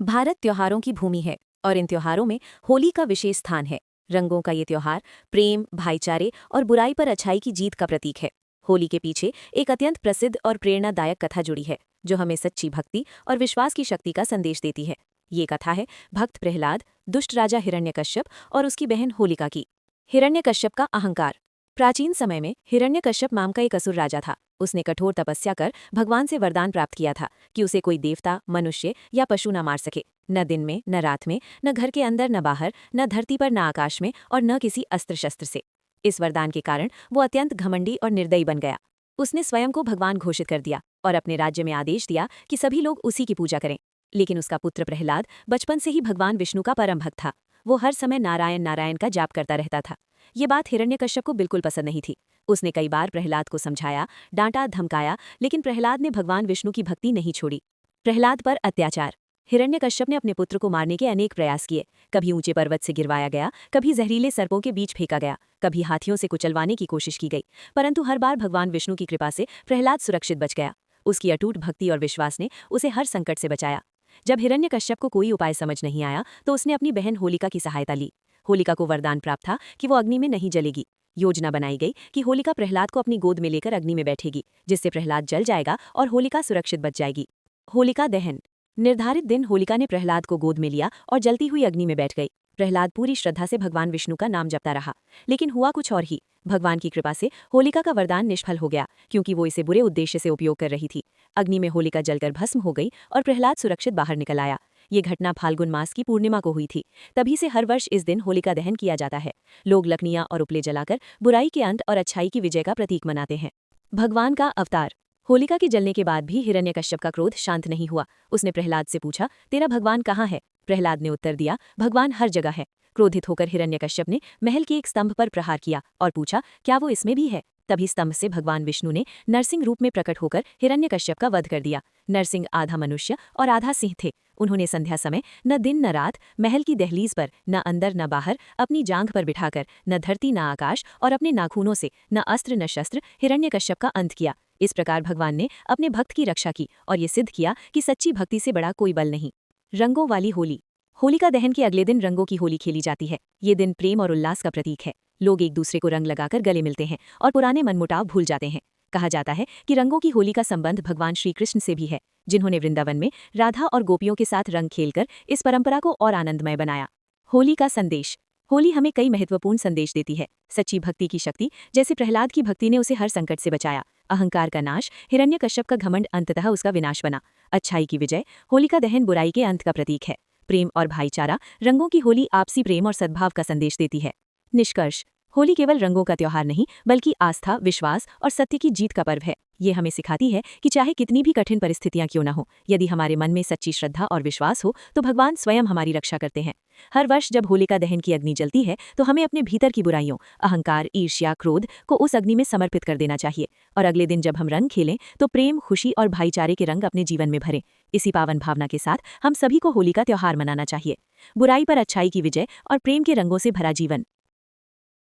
भारत त्योहारों की भूमि है और इन त्योहारों में होली का विशेष स्थान है। रंगों का ये त्योहार प्रेम, भाईचारे और बुराई पर अच्छाई की जीत का प्रतीक है। होली के पीछे एक अत्यंत प्रसिद्ध और प्रेरणादायक कथा जुड़ी है, जो हमें सच्ची भक्ति और विश्वास की शक्ति का संदेश देती है। ये कथा है भक्त प्रहलाद, दुष्ट राजा हिरण्यकश्यप और उसकी बहन होलिका की। हिरण्यकश्यप का अहंकार। प्राचीन समय में हिरण्यकश्यप नाम का एक असुर राजा था। उसने कठोर तपस्या कर भगवान से वरदान प्राप्त किया था कि उसे कोई देवता, मनुष्य या पशु न मार सके। न दिन में, न रात में, न घर के अंदर, न बाहर, न धरती पर, न आकाश में और न किसी अस्त्र शस्त्र से। इस वरदान के कारण वो अत्यंत घमंडी और निर्दयी बन गया। उसने स्वयं को भगवान घोषित कर दिया और अपने राज्य में आदेश दिया कि सभी लोग उसी की पूजा करें। लेकिन उसका पुत्र प्रहलाद बचपन से ही भगवान विष्णु का परम भक्त था। वो हर समय नारायण नारायण का जाप करता रहता था। ये बात हिरण्यकश्यप को बिल्कुल पसंद नहीं थी। उसने कई बार प्रहलाद को समझाया, डांटा, धमकाया, लेकिन प्रहलाद ने भगवान विष्णु की भक्ति नहीं छोड़ी। प्रहलाद पर अत्याचार। हिरण्यकश्यप ने अपने पुत्र को मारने के अनेक प्रयास किए। कभी ऊंचे पर्वत से गिरवाया गया, कभी जहरीले सर्पों के बीच फेंका गया, कभी हाथियों से कुचलवाने की कोशिश की गई, परंतु हर बार भगवान विष्णु की कृपा से प्रहलाद सुरक्षित बच गया। उसकी अटूट भक्ति और विश्वास ने उसे हर संकट से बचाया। जब हिरण्यकश्यप को कोई उपाय समझ नहीं आया तो उसने अपनी बहन होलिका की सहायता ली। होलिका को वरदान प्राप्त था कि वो अग्नि में नहीं जलेगी। योजना बनाई गई कि होलिका प्रहलाद को अपनी गोद में लेकर अग्नि में बैठेगी, जिससे प्रहलाद जल जाएगा और होलिका सुरक्षित बच जाएगी। होलिका दहन। निर्धारित दिन होलिका ने प्रहलाद को गोद में लिया और जलती हुई अग्नि में बैठ गई। प्रहलाद पूरी श्रद्धा से भगवान विष्णु का नाम जपता रहा, लेकिन हुआ कुछ और ही। भगवान की कृपा से होलिका का वरदान निष्फल हो गया, क्योंकि वो इसे बुरे उद्देश्य से उपयोग कर रही थी। अग्नि में होलिका जलकर भस्म हो गई और प्रहलाद सुरक्षित बाहर निकल आया। ये घटना फाल्गुन मास की पूर्णिमा को हुई थी। तभी से हर वर्ष इस दिन होलिका दहन किया जाता है। लोग लकड़ियां और उपले जलाकर बुराई के अंत और अच्छाई की विजय का प्रतीक मनाते हैं। भगवान का अवतार। होलिका के जलने के बाद भी हिरण्यकश्यप का क्रोध शांत नहीं हुआ। उसने प्रहलाद से पूछा, तेरा भगवान कहाँ है? प्रहलाद ने उत्तर दिया, भगवान हर जगह है। क्रोधित होकर हिरण्यकश्यप ने महल के एक स्तंभ पर प्रहार किया और पूछा, क्या वो इसमें भी है? तभी स्तंभ से भगवान विष्णु ने नरसिंह रूप में प्रकट होकर हिरण्यकश्यप का वध कर दिया। नरसिंह आधा मनुष्य और आधा सिंह थे। उन्होंने संध्या समय न दिन न रात महल की दहलीज पर, न अंदर न बाहर, अपनी जांघ पर बिठाकर, न धरती न आकाश और अपने नाखूनों से, न अस्त्र न शस्त्र, हिरण्यकश्यप का अंत किया। इस प्रकार भगवान ने अपने भक्त की रक्षा की और ये सिद्ध किया कि सच्ची भक्ति से बड़ा कोई बल नहीं। रंगों वाली होली। होलिका दहन के अगले दिन रंगों की होली खेली जाती है। ये दिन प्रेम और उल्लास का प्रतीक है। लोग एक दूसरे को रंग लगाकर गले मिलते हैं और पुराने मनमुटाव भूल जाते हैं। कहा जाता है कि रंगों की होली का संबंध भगवान श्री कृष्ण से भी है, जिन्होंने वृंदावन में राधा और गोपियों के साथ रंग खेलकर इस परंपरा को और आनंदमय बनाया। होली का संदेश। होली हमें कई महत्वपूर्ण संदेश देती है। सच्ची भक्ति की शक्ति, जैसे प्रहलाद की भक्ति ने उसे हर संकट से बचाया। अहंकार का नाश, हिरण्यकश्यप का घमंड अंततः उसका विनाश बना। अच्छाई की विजय, होलिका दहन बुराई के अंत का प्रतीक है। प्रेम और भाईचारा, रंगों की होली आपसी प्रेम और सद्भाव का संदेश देती है। निष्कर्ष। होली केवल रंगों का त्योहार नहीं, बल्कि आस्था, विश्वास और सत्य की जीत का पर्व है। ये हमें सिखाती है कि चाहे कितनी भी कठिन परिस्थितियां क्यों न हो, यदि हमारे मन में सच्ची श्रद्धा और विश्वास हो तो भगवान स्वयं हमारी रक्षा करते हैं। हर वर्ष जब होलिका दहन की अग्नि जलती है तो हमें अपने भीतर की बुराइयों, अहंकार, ईर्ष्या, क्रोध को उस अग्नि में समर्पित कर देना चाहिए और अगले दिन जब हम रंग खेलें तो प्रेम, खुशी और भाईचारे के रंग अपने जीवन में भरें। इसी पावन भावना के साथ हम सभी को होली का त्योहार मनाना चाहिए। बुराई पर अच्छाई की विजय और प्रेम के रंगों से भरा जीवन।